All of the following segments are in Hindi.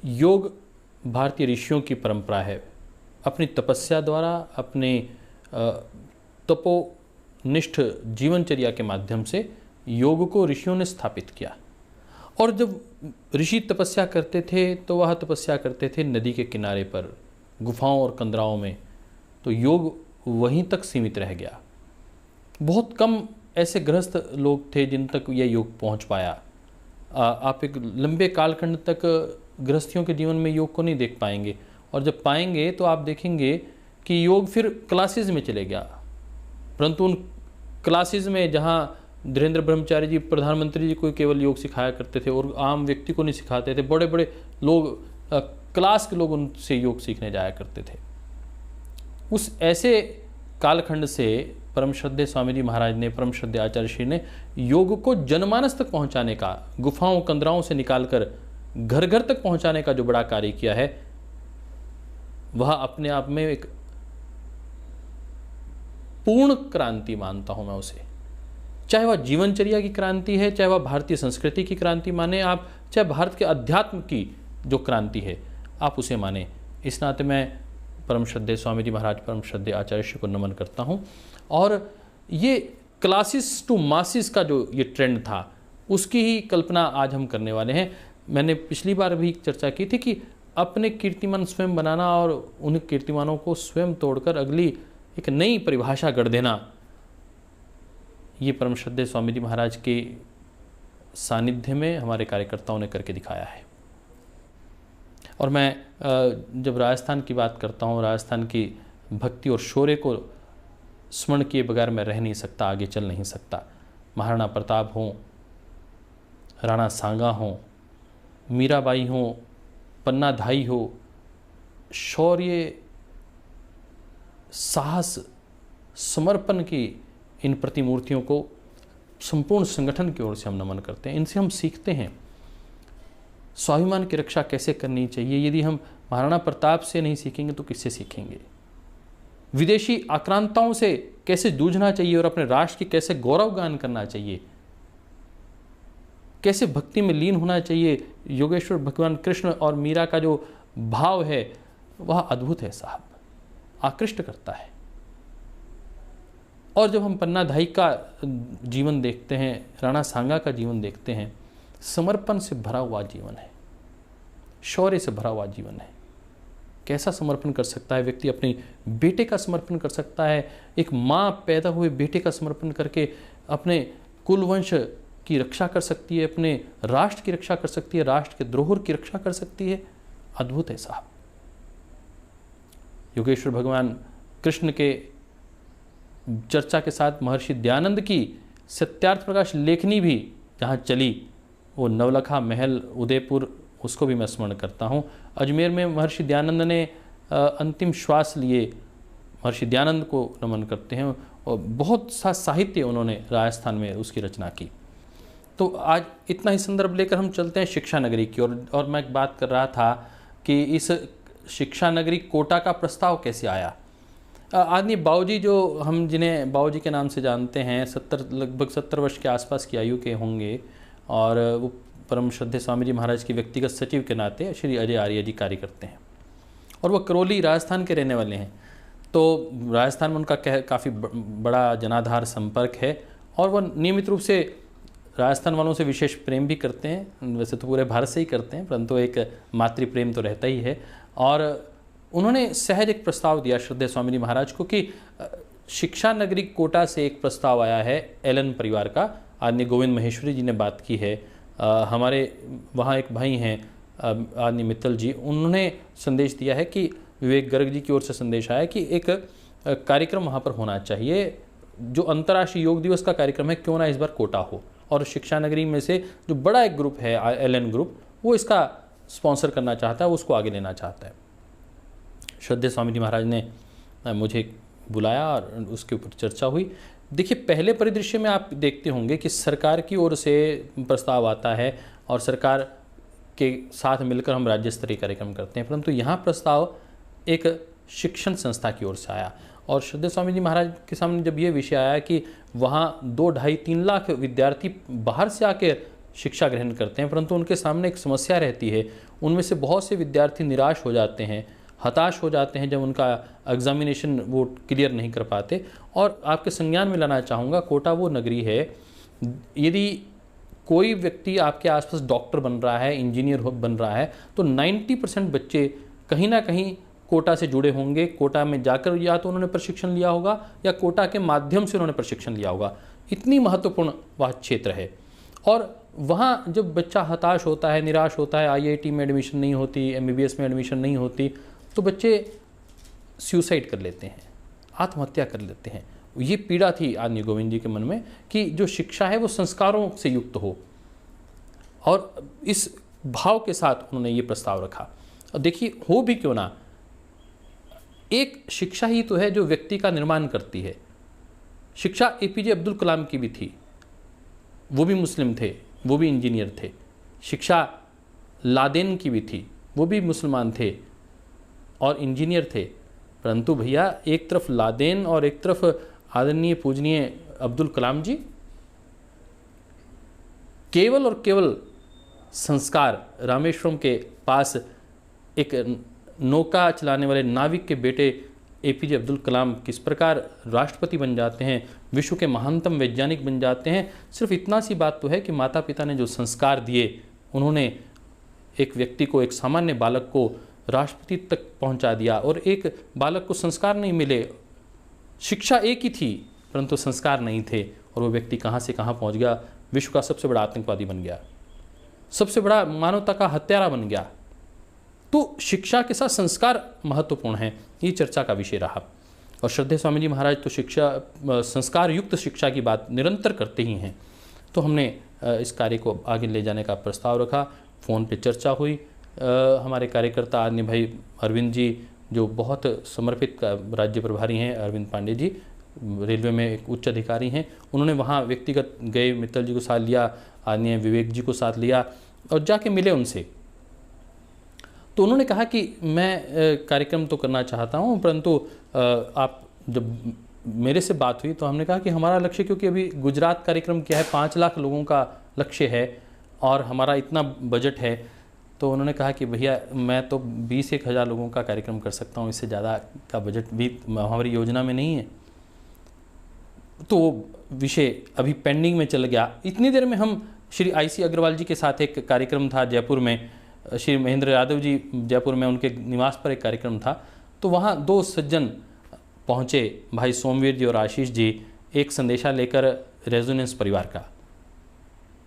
योग भारतीय ऋषियों की परंपरा है। अपनी तपस्या द्वारा, अपने तपोनिष्ठ जीवनचर्या के माध्यम से योग को ऋषियों ने स्थापित किया। और जब ऋषि तपस्या करते थे तो वह तपस्या करते थे नदी के किनारे पर, गुफाओं और कंदराओं में, तो योग वहीं तक सीमित रह गया। बहुत कम ऐसे गृहस्थ लोग थे जिन तक यह योग पहुंच पाया। आप एक लंबे कालखंड तक गृहस्थियों के जीवन में योग को नहीं देख पाएंगे, और जब पाएंगे तो आप देखेंगे कि योग फिर क्लासेस में चले गया। परंतु उन क्लासेस में जहाँ धीरेन्द्र ब्रह्मचारी जी, प्रधानमंत्री जी को केवल योग सिखाया करते थे और आम व्यक्ति को नहीं सिखाते थे, बड़े बड़े लोग, क्लास के लोग उनसे योग सीखने जाया करते थे। उस ऐसे कालखंड से परम श्रद्धेय स्वामी जी महाराज ने, परम श्रद्धेय आचार्य श्री ने योग को जनमानस तक पहुंचाने का, गुफाओं कंदराओं से निकालकर घर घर तक पहुंचाने का जो बड़ा कार्य किया है, वह अपने आप में एक पूर्ण क्रांति मानता हूं मैं उसे। चाहे वह जीवनचर्या की क्रांति है, चाहे वह भारतीय संस्कृति की क्रांति माने आप, चाहे भारत के अध्यात्म की जो क्रांति है आप उसे माने। इस नाते मैं परम श्रद्धेय स्वामी जी महाराज, परम श्रद्धेय आचार्य श्री को नमन करता हूं। और ये क्लासेस टू मासिस का जो ये ट्रेंड था, उसकी ही कल्पना आज हम करने वाले हैं। मैंने पिछली बार भी चर्चा की थी कि अपने कीर्तिमान स्वयं बनाना और उन कीर्तिमानों को स्वयं तोड़कर अगली एक नई परिभाषा गढ़ देना, ये परम श्रद्धेय स्वामी जी महाराज के सानिध्य में हमारे कार्यकर्ताओं ने करके दिखाया है। और मैं जब राजस्थान की बात करता हूँ, राजस्थान की भक्ति और शौर्य को स्मरण किए बगैर मैं रह नहीं सकता, आगे चल नहीं सकता। महाराणा प्रताप हों, राणा सांगा हों, मीराबाई हों, पन्ना धाई हो, शौर्य, साहस, समर्पण की इन प्रतिमूर्तियों को संपूर्ण संगठन की ओर से हम नमन करते हैं। इनसे हम सीखते हैं स्वाभिमान की रक्षा कैसे करनी चाहिए। यदि हम महाराणा प्रताप से नहीं सीखेंगे तो किससे सीखेंगे? विदेशी आक्रांताओं से कैसे जूझना चाहिए और अपने राष्ट्र की कैसे गौरवगान करना चाहिए, कैसे भक्ति में लीन होना चाहिए। योगेश्वर भगवान कृष्ण और मीरा का जो भाव है वह अद्भुत है साहब, आकृष्ट करता है। और जब हम पन्ना धाई का जीवन देखते हैं, राणा सांगा का जीवन देखते हैं, समर्पण से भरा हुआ जीवन है, शौर्य से भरा हुआ जीवन है। कैसा समर्पण कर सकता है व्यक्ति? अपने बेटे का समर्पण कर सकता है। एक माँ पैदा हुए बेटे का समर्पण करके अपने कुलवंश की रक्षा कर सकती है, अपने राष्ट्र की रक्षा कर सकती है, राष्ट्र के द्रोह की रक्षा कर सकती है। अद्भुत है साहब। योगेश्वर भगवान कृष्ण के चर्चा के साथ महर्षि दयानंद की सत्यार्थ प्रकाश लेखनी भी जहाँ चली, वो नवलखा महल उदयपुर, उसको भी मैं स्मरण करता हूँ। अजमेर में महर्षि दयानंद ने अंतिम श्वास लिए, महर्षि दयानंद को नमन करते हैं। और बहुत सा साहित्य उन्होंने राजस्थान में उसकी रचना की। तो आज इतना ही संदर्भ लेकर हम चलते हैं शिक्षा नगरी की ओर। और मैं एक बात कर रहा था कि इस शिक्षा नगरी कोटा का प्रस्ताव कैसे आया। आदमी बाऊजी, जो हम जिन्हें बाऊजी के नाम से जानते हैं, लगभग 70 वर्ष के आसपास की आयु के होंगे, और वो परम श्रद्धेय स्वामी जी महाराज के व्यक्तिगत सचिव के नाते श्री अजय आर्य जी कार्य करते हैं। और वह करौली राजस्थान के रहने वाले हैं। तो राजस्थान में उनका काफ़ी बड़ा जनाधार संपर्क है, और वह नियमित रूप से राजस्थान वालों से विशेष प्रेम भी करते हैं। वैसे तो पूरे भारत से ही करते हैं, परंतु एक मातृ प्रेम तो रहता ही है। और उन्होंने सहज एक प्रस्ताव दिया श्रद्धेय स्वामी जी महाराज को कि शिक्षा नगरी कोटा से एक प्रस्ताव आया है एलन परिवार का। आदरणीय गोविंद महेश्वरी जी ने बात की है। हमारे वहाँ एक भाई हैं आदरणीय मित्तल जी, उन्होंने संदेश दिया है कि विवेक गर्ग जी की ओर से संदेश आया कि एक कार्यक्रम वहाँ पर होना चाहिए। जो अंतर्राष्ट्रीय योग दिवस का कार्यक्रम है, क्यों ना इस बार कोटा हो। और शिक्षा नगरी में से जो बड़ा एक ग्रुप है एलन ग्रुप, वो इसका स्पॉन्सर करना चाहता है, वो उसको आगे लेना चाहता है। श्रद्धेय स्वामी जी महाराज ने मुझे बुलाया और उसके ऊपर चर्चा हुई। देखिए, पहले परिदृश्य में आप देखते होंगे कि सरकार की ओर से प्रस्ताव आता है और सरकार के साथ मिलकर हम राज्य स्तरीय कार्यक्रम करते हैं, परंतु यहाँ प्रस्ताव एक शिक्षण संस्था की ओर से आया। और श्रद्धेय स्वामी जी महाराज के सामने जब ये विषय आया कि वहाँ 2, 2.5, 3 लाख विद्यार्थी बाहर से आके शिक्षा ग्रहण करते हैं, परंतु उनके सामने एक समस्या रहती है, उनमें से बहुत से विद्यार्थी निराश हो जाते हैं, हताश हो जाते हैं जब उनका एग्जामिनेशन वो क्लियर नहीं कर पाते। और आपके संज्ञान में लाना चाहूँगा, कोटा वो नगरी है, यदि कोई व्यक्ति आपके आसपास डॉक्टर बन रहा है, इंजीनियर बन रहा है, तो 90% बच्चे कहीं ना कहीं कोटा से जुड़े होंगे। कोटा में जाकर या तो उन्होंने प्रशिक्षण लिया होगा या कोटा के माध्यम से उन्होंने प्रशिक्षण लिया होगा। इतनी महत्वपूर्ण वह क्षेत्र है। और वहाँ जब बच्चा हताश होता है, निराश होता है, IIT में एडमिशन नहीं होती, MBBS में एडमिशन नहीं होती, तो बच्चे सुसाइड कर लेते हैं, आत्महत्या कर लेते हैं। ये पीड़ा थी आदरणीय गोविंद जी के मन में कि जो शिक्षा है वो संस्कारों से युक्त हो, और इस भाव के साथ उन्होंने ये प्रस्ताव रखा। और देखिए, हो भी क्यों ना, एक शिक्षा ही तो है जो व्यक्ति का निर्माण करती है। शिक्षा APJ अब्दुल कलाम की भी थी, वो भी मुस्लिम थे, वो भी इंजीनियर थे। शिक्षा लादेन की भी थी, वो भी मुसलमान थे और इंजीनियर थे। परंतु भैया, एक तरफ लादेन और एक तरफ आदरणीय पूजनीय अब्दुल कलाम जी, केवल और केवल संस्कार। रामेश्वरम के पास एक नौका चलाने वाले नाविक के बेटे APJ अब्दुल कलाम किस प्रकार राष्ट्रपति बन जाते हैं, विश्व के महानतम वैज्ञानिक बन जाते हैं। सिर्फ इतना सी बात तो है कि माता पिता ने जो संस्कार दिए, उन्होंने एक व्यक्ति को, एक सामान्य बालक को राष्ट्रपति तक पहुंचा दिया। और एक बालक को संस्कार नहीं मिले, शिक्षा एक ही थी परंतु संस्कार नहीं थे, और वो व्यक्ति कहाँ से कहाँ पहुंच गया, विश्व का सबसे बड़ा आतंकवादी बन गया, सबसे बड़ा मानवता का हत्यारा बन गया। तो शिक्षा के साथ संस्कार महत्वपूर्ण है, ये चर्चा का विषय रहा। और श्रद्धेय स्वामी जी महाराज तो शिक्षा, संस्कार युक्त शिक्षा की बात निरंतर करते ही हैं। तो हमने इस कार्य को आगे ले जाने का प्रस्ताव रखा, फ़ोन पे चर्चा हुई। हमारे कार्यकर्ता आदरणीय भाई अरविंद जी, जो बहुत समर्पित राज्य प्रभारी हैं, अरविंद पांडे जी, रेलवे में एक उच्च अधिकारी हैं, उन्होंने वहाँ व्यक्तिगत गए, मित्तल जी को साथ लिया, आदरणीय विवेक जी को साथ लिया और जाके मिले उनसे। तो उन्होंने कहा कि मैं कार्यक्रम तो करना चाहता हूँ, परंतु आप, जब मेरे से बात हुई तो हमने कहा कि हमारा लक्ष्य, क्योंकि अभी गुजरात कार्यक्रम क्या है, 5 लाख लोगों का लक्ष्य है और हमारा इतना बजट है। तो उन्होंने कहा कि भैया, मैं तो 20-1 हज़ार लोगों का कार्यक्रम कर सकता हूँ, इससे ज़्यादा का बजट भी हमारी योजना में नहीं है। तो विषय अभी पेंडिंग में चल गया। इतनी देर में हम श्री IC अग्रवाल जी के साथ एक कार्यक्रम था जयपुर में, श्री महेंद्र यादव जी जयपुर में, उनके निवास पर एक कार्यक्रम था। तो वहाँ 2 सज्जन पहुँचे, भाई सोमवीर जी और आशीष जी, एक संदेशा लेकर रेजोनेंस परिवार का।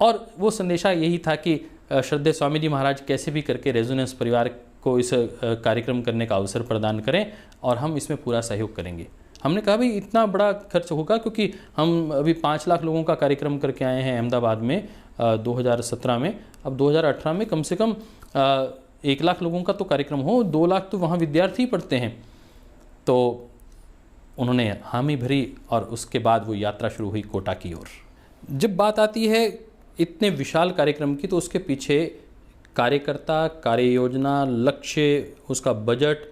और वो संदेशा यही था कि श्रद्धेय स्वामी जी महाराज कैसे भी करके रेजोनेंस परिवार को इस कार्यक्रम करने का अवसर प्रदान करें और हम इसमें पूरा सहयोग करेंगे। हमने कहा भाई, इतना बड़ा खर्च होगा, क्योंकि हम अभी 5 लाख लोगों का कार्यक्रम करके आए हैं अहमदाबाद में 2017 में। अब 2018 में कम से कम 1 लाख लोगों का तो कार्यक्रम हो, 2 लाख तो वहाँ विद्यार्थी पढ़ते हैं। तो उन्होंने हामी भरी और उसके बाद वो यात्रा शुरू हुई कोटा की ओर। जब बात आती है इतने विशाल कार्यक्रम की, तो उसके पीछे कार्यकर्ता, कार्य योजना, लक्ष्य, उसका बजट,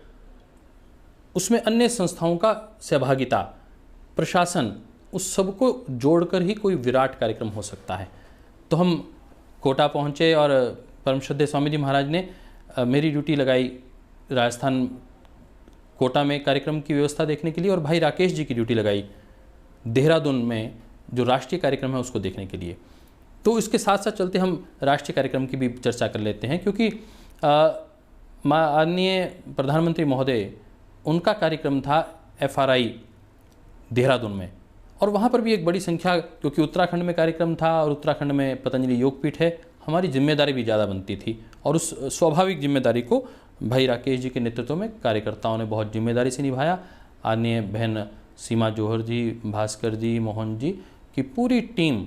उसमें अन्य संस्थाओं का सहभागिता, प्रशासन, उस सबको जोड़कर ही कोई विराट कार्यक्रम हो सकता है। तो हम कोटा पहुँचे और परम श्रद्धेय स्वामी जी महाराज ने मेरी ड्यूटी लगाई राजस्थान कोटा में कार्यक्रम की व्यवस्था देखने के लिए, और भाई राकेश जी की ड्यूटी लगाई देहरादून में जो राष्ट्रीय कार्यक्रम है उसको देखने के लिए। तो इसके साथ साथ चलते हम राष्ट्रीय कार्यक्रम की भी चर्चा कर लेते हैं, क्योंकि माननीय प्रधानमंत्री महोदय, उनका कार्यक्रम था FRI देहरादून में, और वहाँ पर भी एक बड़ी संख्या, क्योंकि उत्तराखंड में कार्यक्रम था और उत्तराखंड में पतंजलि योगपीठ है, हमारी जिम्मेदारी भी ज़्यादा बनती थी। और उस स्वाभाविक जिम्मेदारी को भाई राकेश जी के नेतृत्व में कार्यकर्ताओं ने बहुत जिम्मेदारी से निभाया। आदरणीय बहन सीमा जौहर जी, भास्कर जी, मोहन जी की पूरी टीम,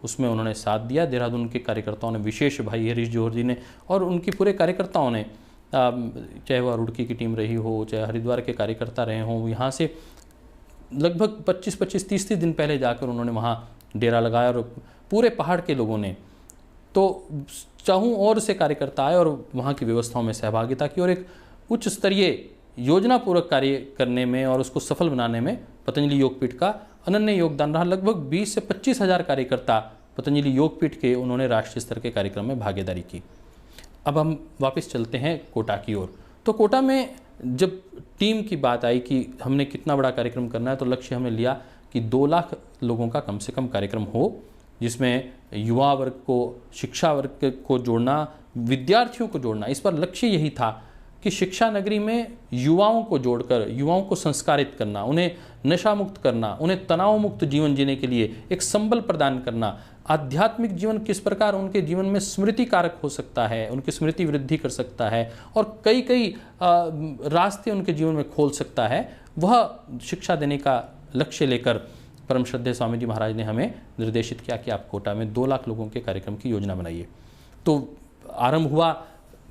उसमें उन्होंने साथ दिया। देहरादून के कार्यकर्ताओं ने, विशेष भाई हरीश जौहर जी ने और उनकी पूरे कार्यकर्ताओं ने, चाहे वह रुड़की की टीम रही हो, चाहे हरिद्वार के कार्यकर्ता रहे हों, यहाँ से लगभग 25-30 दिन पहले जाकर उन्होंने वहाँ डेरा लगाया, और पूरे पहाड़ के लोगों ने तो चाहूँ और से कार्यकर्ता आए और वहाँ की व्यवस्थाओं में सहभागिता की, और एक उच्च स्तरीय योजनापूर्वक कार्य करने में और उसको सफल बनाने में पतंजलि योगपीठ का अनन्य योगदान रहा। लगभग 20 से 25 हज़ार कार्यकर्ता पतंजलि योगपीठ के, उन्होंने राष्ट्रीय स्तर के कार्यक्रम में भागीदारी की। अब हम वापस चलते हैं कोटा की ओर। तो कोटा में जब टीम की बात आई कि हमने कितना बड़ा कार्यक्रम करना है, तो लक्ष्य हमने लिया कि 2 लाख लोगों का कम से कम कार्यक्रम हो, जिसमें युवा वर्ग को, शिक्षा वर्ग को जोड़ना, विद्यार्थियों को जोड़ना। इस पर लक्ष्य यही था कि शिक्षा नगरी में युवाओं को जोड़कर युवाओं को संस्कारित करना, उन्हें नशा मुक्त करना, उन्हें तनाव मुक्त जीवन जीने के लिए एक संबल प्रदान करना, आध्यात्मिक जीवन किस प्रकार उनके जीवन में स्मृति कारक हो सकता है, उनकी स्मृति वृद्धि कर सकता है और कई कई रास्ते उनके जीवन में खोल सकता है, वह शिक्षा देने का लक्ष्य लेकर परम श्रद्धेय स्वामी जी महाराज ने हमें निर्देशित किया कि आप कोटा में 2 लाख लोगों के कार्यक्रम की योजना बनाइए। तो आरंभ हुआ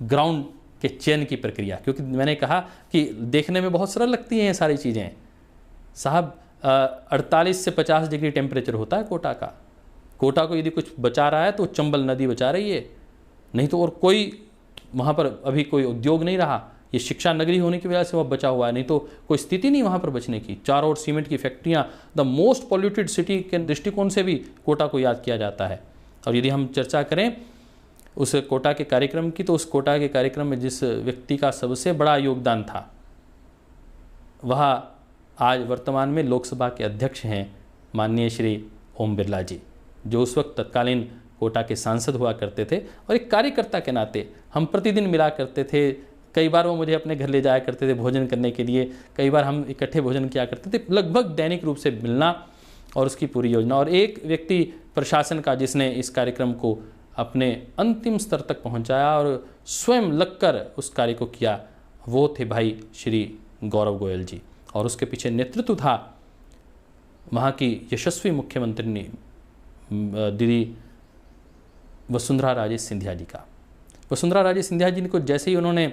ग्राउंड के चयन की प्रक्रिया, क्योंकि मैंने कहा कि देखने में बहुत सरल लगती हैं ये सारी चीज़ें साहब। 48 से 50 डिग्री टेम्परेचर होता है कोटा का। कोटा को यदि कुछ बचा रहा है तो चंबल नदी बचा रही है, नहीं तो और कोई वहाँ पर अभी कोई उद्योग नहीं रहा। ये शिक्षा नगरी होने की वजह से वह बचा हुआ है, नहीं तो कोई स्थिति नहीं वहाँ पर बचने की। चारों ओर सीमेंट की फैक्ट्रियाँ, द मोस्ट पॉल्यूटेड सिटी के दृष्टिकोण से भी कोटा को याद किया जाता है। और यदि हम चर्चा करें उस कोटा के कार्यक्रम की, तो उस कोटा के कार्यक्रम में जिस व्यक्ति का सबसे बड़ा योगदान था, वह आज वर्तमान में लोकसभा के अध्यक्ष हैं माननीय श्री ओम बिरला जी, जो उस वक्त तत्कालीन कोटा के सांसद हुआ करते थे। और एक कार्यकर्ता के नाते हम प्रतिदिन मिला करते थे। कई बार वो मुझे अपने घर ले जाया करते थे भोजन करने के लिए, कई बार हम इकट्ठे भोजन किया करते थे। लगभग दैनिक रूप से मिलना और उसकी पूरी योजना। और एक व्यक्ति प्रशासन का जिसने इस कार्यक्रम को अपने अंतिम स्तर तक पहुंचाया और स्वयं लगकर उस कार्य को किया, वो थे भाई श्री गौरव गोयल जी। और उसके पीछे नेतृत्व था वहाँ की यशस्वी मुख्यमंत्री दीदी वसुंधरा राजे सिंधिया जी का। वसुंधरा राजे सिंधिया जी को जैसे ही उन्होंने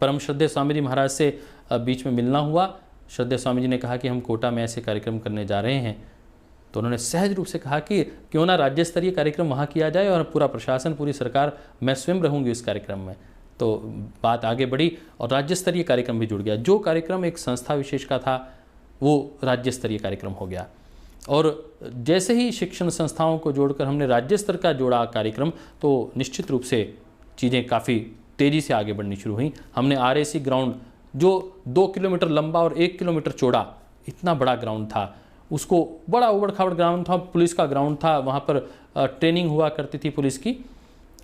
परम श्रद्धेय स्वामी जी महाराज से बीच में मिलना हुआ, श्रद्धेय स्वामी जी ने कहा कि हम कोटा में ऐसे कार्यक्रम करने जा रहे हैं, तो उन्होंने सहज रूप से कहा कि क्यों ना राज्य स्तरीय कार्यक्रम वहाँ किया जाए और पूरा प्रशासन, पूरी सरकार, मैं स्वयं रहूँगी इस कार्यक्रम में। तो बात आगे बढ़ी और राज्य स्तरीय कार्यक्रम भी जुड़ गया। जो कार्यक्रम एक संस्था विशेष का था वो राज्य स्तरीय कार्यक्रम हो गया। और जैसे ही शिक्षण संस्थाओं को जोड़कर हमने राज्य स्तर का जोड़ा कार्यक्रम, तो निश्चित रूप से चीज़ें काफ़ी तेज़ी से आगे बढ़नी शुरू हुई। हमने RAC ग्राउंड, जो 2 किलोमीटर लंबा और 1 किलोमीटर चौड़ा, इतना बड़ा ग्राउंड था, उसको बड़ा उबड़ खाबड़ ग्राउंड था, पुलिस का ग्राउंड था, वहाँ पर ट्रेनिंग हुआ करती थी पुलिस की,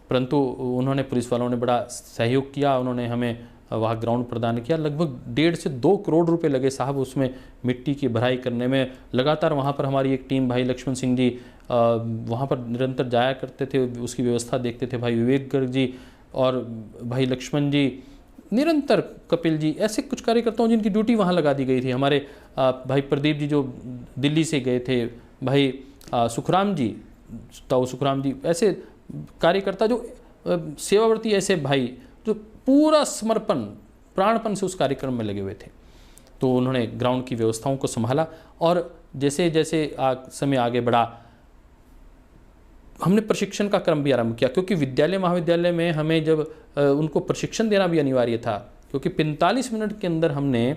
परंतु उन्होंने, पुलिस वालों ने बड़ा सहयोग किया, उन्होंने हमें वहाँ ग्राउंड प्रदान किया। लगभग 1.5 से 2 करोड़ रुपए लगे साहब उसमें मिट्टी की भराई करने में। लगातार वहाँ पर हमारी एक टीम, भाई लक्ष्मण सिंह जी वहाँ पर निरंतर जाया करते थे, उसकी व्यवस्था देखते थे, भाई विवेक गर्ग जी और भाई लक्ष्मण जी निरंतर, कपिल जी, ऐसे कुछ कार्यकर्ताओं जिनकी ड्यूटी वहाँ लगा दी गई थी। हमारे भाई प्रदीप जी जो दिल्ली से गए थे, भाई सुखराम जी, ताऊ सुखराम जी, ऐसे कार्यकर्ता जो सेवावर्ती, ऐसे भाई जो पूरा समर्पण, प्राणपन से उस कार्यक्रम में लगे हुए थे। तो उन्होंने ग्राउंड की व्यवस्थाओं को संभाला और जैसे जैसे समय आगे बढ़ा, हमने प्रशिक्षण का क्रम भी आरंभ किया, क्योंकि विद्यालय महाविद्यालय में हमें जब उनको प्रशिक्षण देना भी अनिवार्य था, क्योंकि 45 मिनट के अंदर हमने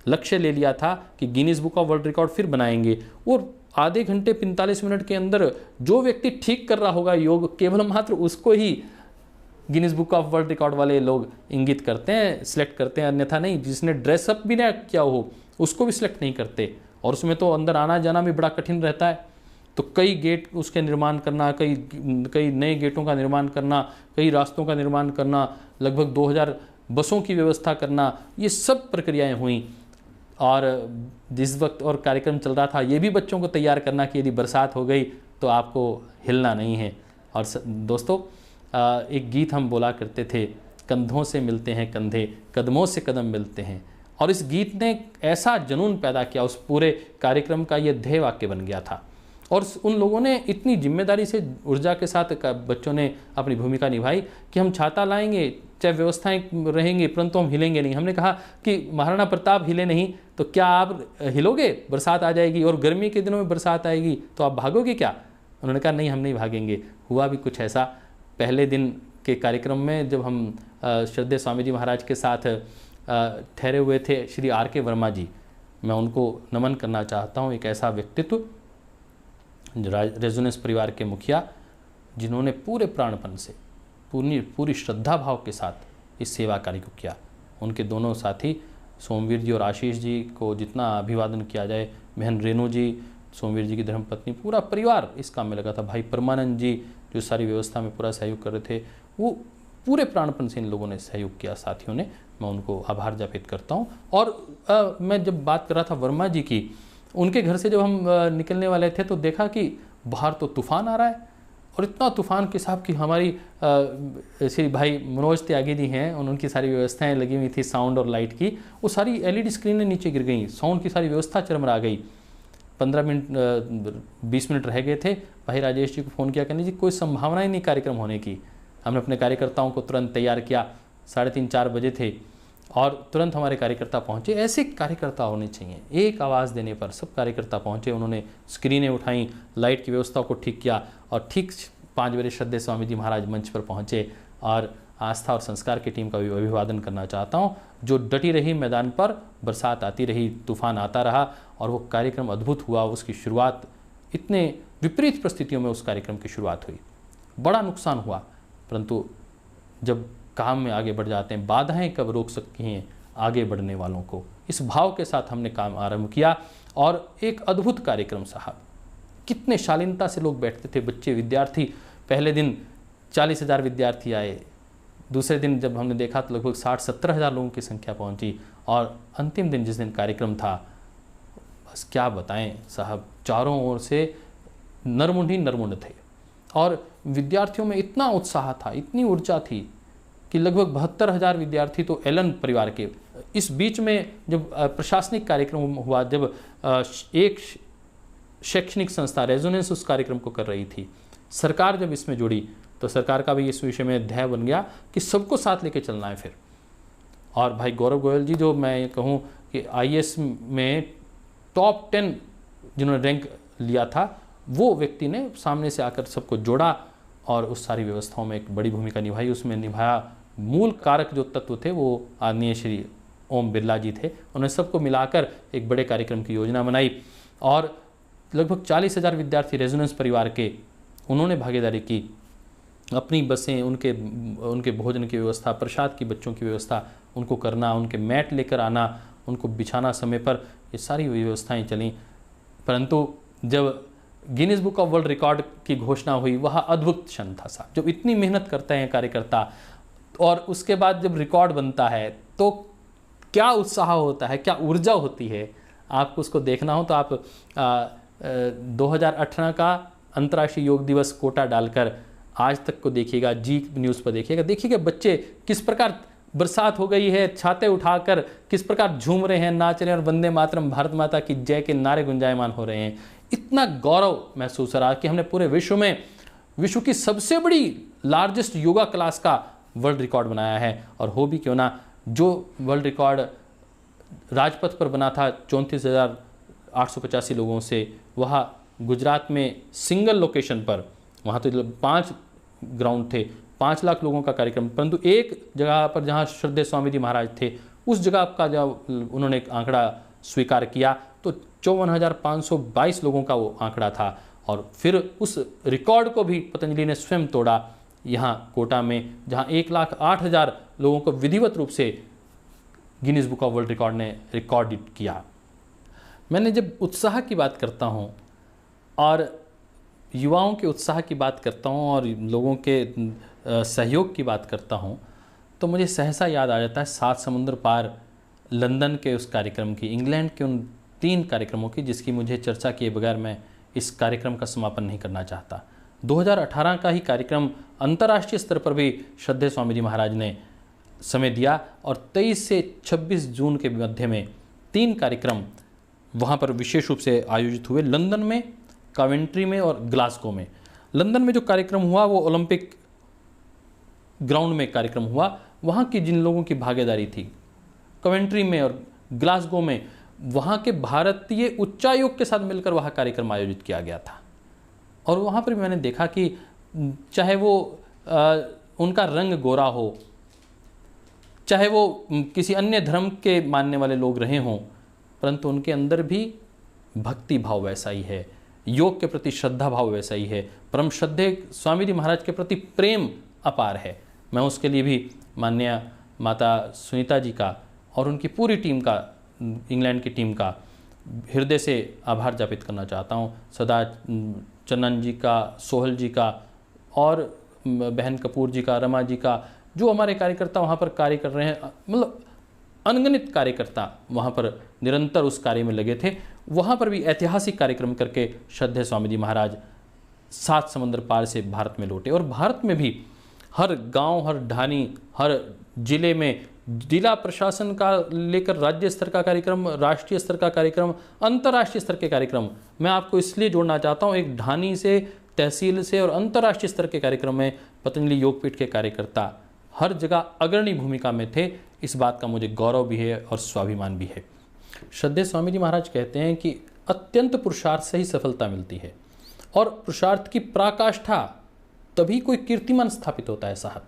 लक्ष्य ले लिया था कि Guinness book of world record फिर बनाएंगे। और आधे घंटे 45 मिनट के अंदर जो व्यक्ति ठीक कर रहा होगा योग, केवल मात्र उसको ही Guinness book of world record वाले लोग इंगित करते हैं, सिलेक्ट करते हैं, अन्यथा नहीं। जिसने ड्रेसअप भी ना किया हो उसको भी सिलेक्ट नहीं करते। और उसमें तो अंदर आना जाना भी बड़ा कठिन रहता है। तो कई गेट उसके निर्माण करना, कई नए गेटों का निर्माण करना, कई रास्तों का निर्माण करना, लगभग 2000 बसों की व्यवस्था करना, ये सब प्रक्रियाएं हुई। और जिस वक्त और कार्यक्रम चल रहा था, ये भी बच्चों को तैयार करना कि यदि बरसात हो गई तो आपको हिलना नहीं है। और दोस्तों, एक गीत हम बोला करते थे, कंधों से मिलते हैं कंधे, कदमों से कदम मिलते हैं। और इस गीत ने ऐसा जुनून पैदा किया, उस पूरे कार्यक्रम का ये ध्येय वाक्य बन गया था। और उन लोगों ने इतनी जिम्मेदारी से, ऊर्जा के साथ बच्चों ने अपनी भूमिका निभाई कि हम छाता लाएंगे, चाहे व्यवस्थाएं रहेंगी, परंतु हम हिलेंगे नहीं। हमने कहा कि महाराणा प्रताप हिले नहीं तो क्या आप हिलोगे? बरसात आ जाएगी और गर्मी के दिनों में बरसात आएगी तो आप भागोगे क्या? उन्होंने कहा नहीं, हम नहीं भागेंगे। हुआ भी कुछ ऐसा। पहले दिन के कार्यक्रम में जब हम श्रद्धेय स्वामी जी महाराज के साथ ठहरे हुए थे, श्री RK वर्मा जी, मैं उनको नमन करना चाहता हूँ। एक ऐसा व्यक्तित्व, रेजोनेंस परिवार के मुखिया, जिन्होंने पूरे प्राणपन से पूरी श्रद्धा भाव के साथ इस सेवा कार्य को किया। उनके दोनों साथी सोमवीर जी और आशीष जी को जितना अभिवादन किया जाए, बहन रेणु जी, सोमवीर जी की धर्मपत्नी, पूरा परिवार इस काम में लगा था। भाई परमानंद जी जो सारी व्यवस्था में पूरा सहयोग कर रहे थे, वो पूरे प्राणपण से इन लोगों ने सहयोग किया, साथियों ने। मैं उनको आभार ज्ञापित करता हूँ। और मैं जब बात कर रहा था वर्मा जी की, उनके घर से जब हम निकलने वाले थे तो देखा कि बाहर तो तूफान आ रहा है, और इतना तूफान के साहब कि हमारी श्री भाई मनोज त्यागी जी हैं, उनकी सारी व्यवस्थाएं लगी हुई थी साउंड और लाइट की, वो सारी एलईडी स्क्रीनें नीचे गिर गई, साउंड की सारी व्यवस्था चरमरा गई। 15 मिनट 20 मिनट रह गए थे। भाई राजेश जी को फ़ोन किया, कहने जी कोई संभावना ही नहीं कार्यक्रम होने की। हमने अपने कार्यकर्ताओं को तुरंत तैयार किया, 3:30-4 बजे थे, और तुरंत हमारे कार्यकर्ता पहुंचे। ऐसे कार्यकर्ता होने चाहिए, एक आवाज़ देने पर सब कार्यकर्ता पहुंचे। उन्होंने स्क्रीनें उठाई, लाइट की व्यवस्था को ठीक किया, और ठीक 5 बजे श्रद्धेय स्वामी जी महाराज मंच पर पहुंचे। और आस्था और संस्कार की टीम का भी अभिवादन करना चाहता हूं, जो डटी रही मैदान पर। बरसात आती रही, तूफान आता रहा, और वो कार्यक्रम अद्भुत हुआ। उसकी शुरुआत इतने विपरीत परिस्थितियों में उस कार्यक्रम की शुरुआत हुई, बड़ा नुकसान हुआ, परंतु जब काम में आगे बढ़ जाते हैं, बाधाएं कब रोक सकती हैं आगे बढ़ने वालों को। इस भाव के साथ हमने काम आरंभ किया, और एक अद्भुत कार्यक्रम साहब। कितने शालीनता से लोग बैठते थे, बच्चे, विद्यार्थी। पहले दिन 40,000 विद्यार्थी आए, दूसरे दिन जब हमने देखा तो लगभग 60-70 हज़ार लोगों की संख्या पहुंची, और अंतिम दिन जिस दिन कार्यक्रम था, बस क्या बताएं साहब, चारों ओर से नरमुंड ही नरमुंड थे, और विद्यार्थियों में इतना उत्साह था, इतनी ऊर्जा थी कि लगभग 72,000 विद्यार्थी तो एलन परिवार के। इस बीच में जब प्रशासनिक कार्यक्रम हुआ, जब एक शैक्षणिक संस्था रेजोनेंस उस कार्यक्रम को कर रही थी, सरकार जब इसमें जुड़ी, तो सरकार का भी इस विषय में ध्येय बन गया कि सबको साथ लेके चलना है फिर। और भाई गौरव गोयल जी, जो मैं कहूँ कि आईएएस में टॉप 10 जिन्होंने रैंक लिया था, वो व्यक्ति ने सामने से आकर सबको जोड़ा, और उस सारी व्यवस्थाओं में एक बड़ी भूमिका निभाई। उसमें निभाया मूल कारक जो तत्व थे, वो आदरणीय श्री ओम बिरला जी थे। उन्होंने सबको मिलाकर एक बड़े कार्यक्रम की योजना बनाई, और लगभग 40,000 विद्यार्थी रेजोनेंस परिवार के उन्होंने भागीदारी की। अपनी बसें, उनके भोजन की व्यवस्था, प्रसाद की बच्चों की व्यवस्था उनको करना, उनके मैट लेकर आना, उनको बिछाना समय पर, ये सारी व्यवस्थाएं चलीं। परंतु जब Guinness book of world record की घोषणा हुई, वह अद्भुत क्षण था साहब। जब इतनी मेहनत करते हैं कार्यकर्ता, और उसके बाद जब रिकॉर्ड बनता है, तो क्या उत्साह होता है, क्या ऊर्जा होती है। आपको उसको देखना हो तो आप 2018 का अंतर्राष्ट्रीय योग दिवस कोटा डालकर आज तक को देखिएगा, जी न्यूज़ पर देखिएगा बच्चे किस प्रकार, बरसात हो गई है, छाते उठाकर किस प्रकार झूम रहे हैं, नाच रहे हैं, और वंदे मातरम, भारत माता की जय के नारे गुंजायमान हो रहे हैं। इतना गौरव महसूस हो रहा कि हमने पूरे विश्व में, विश्व की सबसे बड़ी लार्जेस्ट योगा क्लास का वर्ल्ड रिकॉर्ड बनाया है। और हो भी क्यों ना, जो वर्ल्ड रिकॉर्ड राजपथ पर बना था 34,885 लोगों से, वह गुजरात में सिंगल लोकेशन पर, वहाँ तो 5 ग्राउंड थे, 5 लाख लोगों का कार्यक्रम, परंतु एक जगह पर जहाँ श्रद्धेय स्वामी जी महाराज थे, उस जगह का जब उन्होंने एक आंकड़ा स्वीकार किया तो 54,522 लोगों का वो आंकड़ा था। और फिर उस रिकॉर्ड को भी पतंजलि ने स्वयं तोड़ा यहाँ कोटा में, जहाँ 1,08,000 लोगों को विधिवत रूप से Guinness book of world record ने रिकॉर्डिट किया। मैंने जब उत्साह की बात करता हूँ और युवाओं के उत्साह की बात करता हूँ और लोगों के सहयोग की बात करता हूँ, तो मुझे सहसा याद आ जाता है 7 समुद्र पार लंदन के उस कार्यक्रम की, इंग्लैंड के उन 3 कार्यक्रमों की, जिसकी मुझे चर्चा किए बगैर मैं इस कार्यक्रम का समापन नहीं करना चाहता। 2018 का ही कार्यक्रम अंतर्राष्ट्रीय स्तर पर भी श्रद्धेय स्वामी जी महाराज ने समय दिया, और 23 से 26 जून के मध्य में 3 कार्यक्रम वहाँ पर विशेष रूप से आयोजित हुए, लंदन में, कावेंट्री में और ग्लासगो में। लंदन में जो कार्यक्रम हुआ वो ओलंपिक ग्राउंड में कार्यक्रम हुआ, वहाँ की जिन लोगों की भागीदारी थी, कवेंट्री में और ग्लासगो में वहाँ के भारतीय उच्चायोग के साथ मिलकर वहाँ कार्यक्रम आयोजित किया गया था। और वहाँ पर मैंने देखा कि चाहे वो उनका रंग गोरा हो, चाहे वो किसी अन्य धर्म के मानने वाले लोग रहे हों, परंतु उनके अंदर भी भक्ति भाव वैसा ही है, योग के प्रति श्रद्धा भाव वैसा ही है, परम श्रद्धेय स्वामी जी महाराज के प्रति प्रेम अपार है। मैं उसके लिए भी माननीय माता सुनीता जी का और उनकी पूरी टीम का, इंग्लैंड की टीम का हृदय से आभार ज्ञापित करना चाहता हूँ। सदा चन्नन जी का, सोहल जी का और बहन कपूर जी का, रमा जी का, जो हमारे कार्यकर्ता वहाँ पर कार्य कर रहे हैं, मतलब अनगिनत कार्यकर्ता वहाँ पर निरंतर उस कार्य में लगे थे। वहाँ पर भी ऐतिहासिक कार्यक्रम करके श्रद्धेय स्वामी जी महाराज 7 समंदर पार से भारत में लौटे। और भारत में भी हर गांव, हर ढानी, हर जिले में जिला प्रशासन का लेकर राज्य स्तर का कार्यक्रम, राष्ट्रीय स्तर का कार्यक्रम, अंतर्राष्ट्रीय स्तर के कार्यक्रम, मैं आपको इसलिए जोड़ना चाहता हूँ, एक ढानी से, तहसील से और अंतर्राष्ट्रीय स्तर के कार्यक्रम में पतंजलि योगपीठ के कार्यकर्ता हर जगह अग्रणी भूमिका में थे। इस बात का मुझे गौरव भी है और स्वाभिमान भी है। श्रद्धेय स्वामी जी महाराज कहते हैं कि अत्यंत पुरुषार्थ से ही सफलता मिलती है और पुरुषार्थ की पराकाष्ठा तभी कोई कीर्तिमान स्थापित होता है साहब।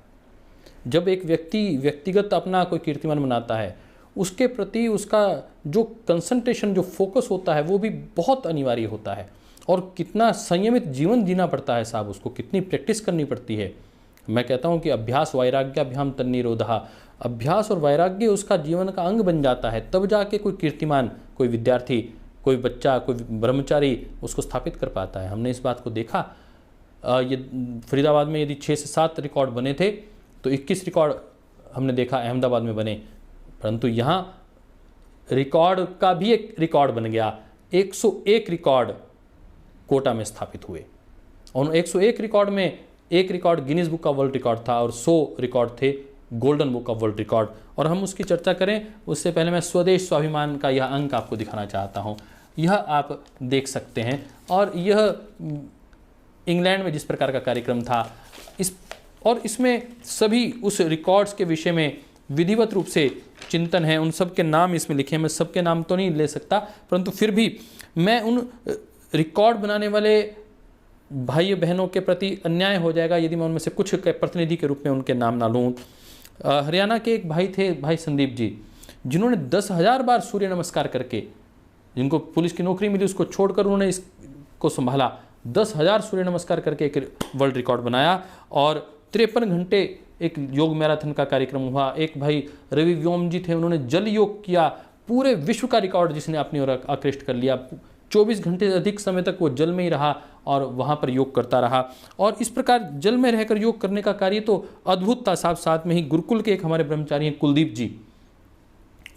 जब एक व्यक्ति व्यक्तिगत अपना कोई कीर्तिमान बनाता है, उसके प्रति उसका जो कंसंट्रेशन, जो फोकस होता है, वो भी बहुत अनिवार्य होता है। और कितना संयमित जीवन जीना पड़ता है साहब, उसको कितनी प्रैक्टिस करनी पड़ती है। मैं कहता हूँ कि अभ्यास वैराग्याभ्याम तन्निरोधः, अभ्यास और वैराग्य उसका जीवन का अंग बन जाता है, तब जाके कोई कीर्तिमान, कोई विद्यार्थी, कोई बच्चा, कोई ब्रह्मचारी उसको स्थापित कर पाता है। हमने इस बात को देखा। ये फरीदाबाद में यदि 6 से 7 रिकॉर्ड बने थे तो 21 रिकॉर्ड हमने देखा अहमदाबाद में बने, परंतु यहाँ रिकॉर्ड का भी एक रिकॉर्ड बन गया। 101 रिकॉर्ड कोटा में स्थापित हुए और 101 रिकॉर्ड में एक record Guinness book of world record था और 100 रिकॉर्ड थे golden book of world record. और हम उसकी चर्चा करें उससे पहले मैं स्वदेश स्वाभिमान का यह अंक आपको दिखाना चाहता हूँ। यह आप देख सकते हैं और यह इंग्लैंड में जिस प्रकार का कार्यक्रम था, इसमें सभी उस रिकॉर्ड्स के विषय में विधिवत रूप से चिंतन है। उन सब के नाम इसमें लिखे हैं, मैं सबके नाम तो नहीं ले सकता, परंतु फिर भी मैं उन रिकॉर्ड बनाने वाले भाई बहनों के प्रति अन्याय हो जाएगा यदि मैं उनमें से कुछ के प्रतिनिधि के रूप में उनके नाम ना लूँ। हरियाणा के एक भाई थे, भाई संदीप जी, जिन्होंने 10,000 बार सूर्य नमस्कार करके, जिनको पुलिस की नौकरी मिली उसको छोड़कर उन्होंने इसको संभाला, 10,000 सूर्य नमस्कार करके एक वर्ल्ड रिकॉर्ड बनाया। और 53 घंटे एक योग मैराथन का कार्यक्रम हुआ। एक भाई रवि व्योम जी थे, उन्होंने जल योग किया, पूरे विश्व का रिकॉर्ड जिसने अपनी ओर आकृष्ट कर लिया। 24 घंटे से अधिक समय तक वो जल में ही रहा और वहाँ पर योग करता रहा। और इस प्रकार जल में रहकर योग करने का कार्य तो अद्भुत था साहब। साथ में ही गुरुकुल के एक हमारे ब्रह्मचारी हैं कुलदीप जी,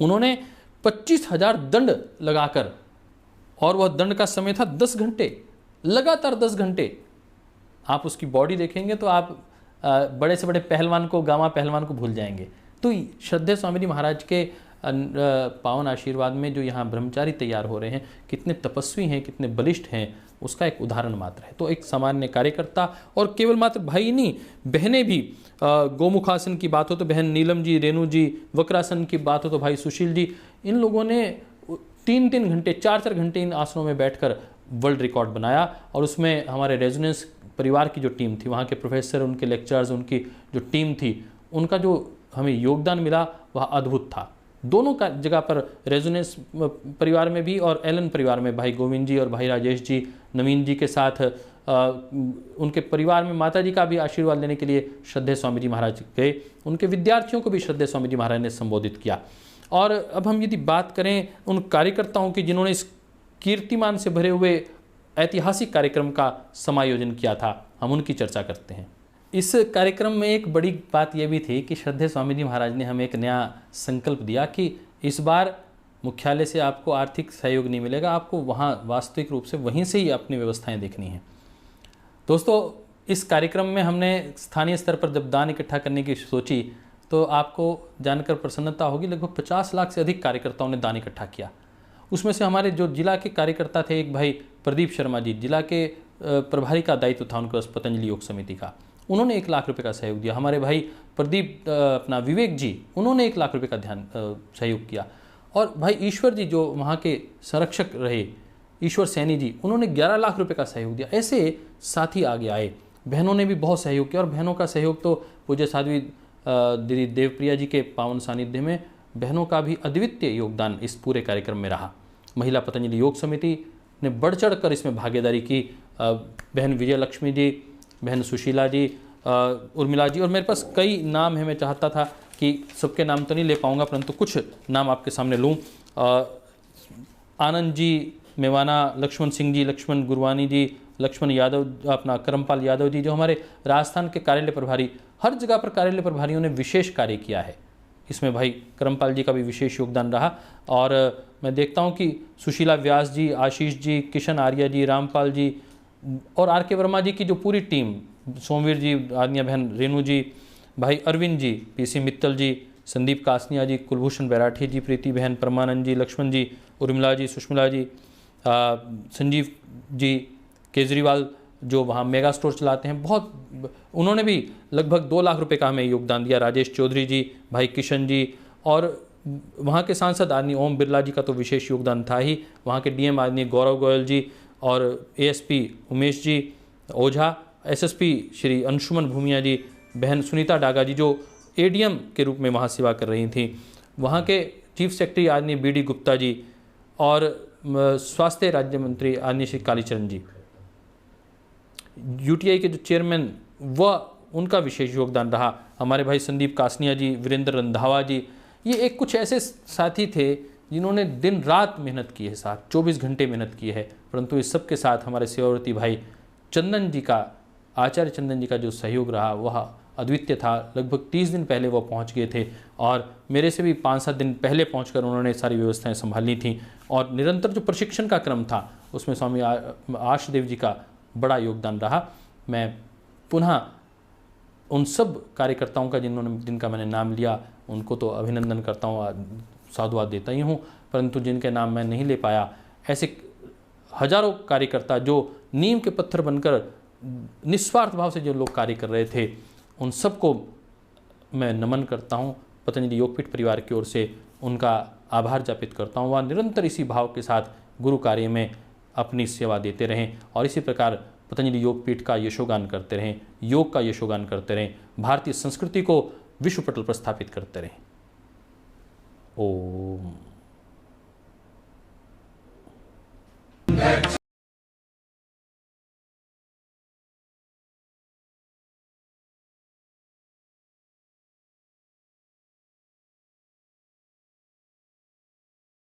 उन्होंने 25,000 दंड लगाकर, और वह दंड का समय था 10 घंटे, लगातार 10 घंटे। आप उसकी बॉडी देखेंगे तो आप बड़े से बड़े पहलवान को, गामा पहलवान को भूल जाएंगे। तो श्रद्धेय स्वामी जी महाराज के पावन आशीर्वाद में जो यहाँ ब्रह्मचारी तैयार हो रहे हैं, कितने तपस्वी हैं, कितने बलिष्ठ हैं, उसका एक उदाहरण मात्र है। तो एक सामान्य कार्यकर्ता, और केवल मात्र भाई नहीं, बहनें भी, गोमुखासन की बात हो तो बहन नीलम जी, रेणु जी, वक्रासन की बात हो तो भाई सुशील जी, इन लोगों ने 3-3 घंटे, 4-4 घंटे इन आसनों में बैठकर वर्ल्ड रिकॉर्ड बनाया। और उसमें हमारे रेजोनेंस परिवार की जो टीम थी, वहाँ के प्रोफेसर, उनके लेक्चरर्स, उनकी जो टीम थी, उनका जो हमें योगदान मिला वह अद्भुत था। दोनों का जगह पर रेजोनेंस परिवार में भी और एलन परिवार में भाई गोविंद जी और भाई राजेश जी, नवीन जी के साथ उनके परिवार में माता जी का भी आशीर्वाद लेने के लिए श्रद्धेय स्वामी जी महाराज गए। उनके विद्यार्थियों को भी श्रद्धेय स्वामी जी महाराज ने संबोधित किया। और अब हम यदि बात करें उन कार्यकर्ताओं की जिन्होंने इस कीर्तिमान से भरे हुए ऐतिहासिक कार्यक्रम का समायोजन किया था, हम उनकी चर्चा करते हैं। इस कार्यक्रम में एक बड़ी बात यह भी थी कि श्रद्धेय स्वामी जी महाराज ने हमें एक नया संकल्प दिया कि इस बार मुख्यालय से आपको आर्थिक सहयोग नहीं मिलेगा, आपको वहाँ वास्तविक रूप से वहीं से ही अपनी व्यवस्थाएं देखनी हैं। दोस्तों, इस कार्यक्रम में हमने स्थानीय स्तर पर जब दान इकट्ठा करने की सोची तो आपको जानकर प्रसन्नता होगी, लगभग 50 लाख से अधिक कार्यकर्ताओं ने दान इकट्ठा किया। उसमें से हमारे जो जिला के कार्यकर्ता थे, एक भाई प्रदीप शर्मा जी, जिला के प्रभारी का दायित्व था उनका पतंजलि योग समिति का, उन्होंने 1 लाख रुपए का सहयोग दिया। हमारे भाई प्रदीप अपना विवेक जी, उन्होंने 1 लाख रुपए का सहयोग किया। और भाई ईश्वर जी जो वहाँ के संरक्षक रहे, ईश्वर सैनी जी, उन्होंने 11 लाख रुपए का सहयोग दिया। ऐसे साथी आगे आए, बहनों ने भी बहुत सहयोग किया। और बहनों का सहयोग तो पूज्य साध्वी दीदी देवप्रिया जी के पावन सानिध्य में बहनों का भी अद्वितीय योगदान इस पूरे कार्यक्रम में रहा। महिला पतंजलि योग समिति ने बढ़ चढ़ कर इसमें भागीदारी की। बहन विजय लक्ष्मी जी, बहन सुशीला जी, उर्मिला जी, और मेरे पास कई नाम हैं, मैं चाहता था कि सबके नाम तो नहीं ले पाऊंगा, परंतु कुछ नाम आपके सामने लूँ। आनंद जी मेवाना, लक्ष्मण सिंह जी, लक्ष्मण गुरवानी जी, लक्ष्मण यादव, अपना करमपाल यादव जी, जो हमारे राजस्थान के कार्यालय प्रभारी, हर जगह पर कार्यालय प्रभारियों ने विशेष कार्य किया है। इसमें भाई करमपाल जी का भी विशेष योगदान रहा। और मैं देखता हूं कि सुशीला व्यास जी, आशीष जी, किशन आर्या जी, रामपाल जी और आर के वर्मा जी की जो पूरी टीम, सोमवीर जी, आज्ञा बहन रेणु जी, भाई अरविंद जी, पीसी मित्तल जी, संदीप कासनिया जी, कुलभूषण बैराठी जी, प्रीति बहन, परमानंद जी, लक्ष्मण जी, उर्मिला जी, सुषमिला जी, संजीव जी, केजरीवाल जो वहाँ मेगा स्टोर चलाते हैं, बहुत उन्होंने भी लगभग 2 लाख रुपए का हमें योगदान दिया। राजेश चौधरी जी, भाई किशन जी, और वहाँ के सांसद आदमी ओम बिरला जी का तो विशेष योगदान था ही, वहाँ के डीएम आदमी गौरव गोयल जी, और एएसपी उमेश जी ओझा, एसएसपी श्री अंशुमन भूमिया जी, बहन सुनीता डागा जी जो एडीएम के रूप में वहाँ सेवा कर रही थी, वहाँ के चीफ सेक्रेटरी आदमी बीडी गुप्ता जी, और स्वास्थ्य राज्य मंत्री आदमी श्री कालीचरण जी, यूटीआई के जो चेयरमैन, वह उनका विशेष योगदान रहा। हमारे भाई संदीप कासनिया जी, वीरेंद्र रंधावा जी, ये एक कुछ ऐसे साथी थे जिन्होंने दिन रात मेहनत की है, साथ 24 घंटे मेहनत की है। परंतु इस सब के साथ हमारे सेवावर्ती भाई चंदन जी का, आचार्य चंदन जी का जो सहयोग रहा वह अद्वितीय था। लगभग 30 दिन पहले वो पहुंच गए थे और मेरे से भी 5-7 दिन पहले पहुंचकर उन्होंने सारी व्यवस्थाएं संभाली थी। और निरंतर जो प्रशिक्षण का क्रम था उसमें स्वामी आशदेव जी का बड़ा योगदान रहा। मैं पुनः उन सब कार्यकर्ताओं का जिनका मैंने नाम लिया उनको तो अभिनंदन करता हूँ, साधुवाद देता ही हूँ, परंतु जिनके नाम मैं नहीं ले पाया, ऐसे हजारों कार्यकर्ता जो नीम के पत्थर बनकर निस्वार्थ भाव से जो लोग कार्य कर रहे थे, उन सबको मैं नमन करता हूँ। पतंजलि योगपीठ परिवार की ओर से उनका आभार ज्ञापित करता हूँ। वह निरंतर इसी भाव के साथ गुरु कार्य में अपनी सेवा देते रहें और इसी प्रकार पतंजलि योगपीठ का यशोगान करते रहें, योग का यशोगान करते रहें, भारतीय संस्कृति को विश्व पटल पर स्थापित करते रहें। ओम।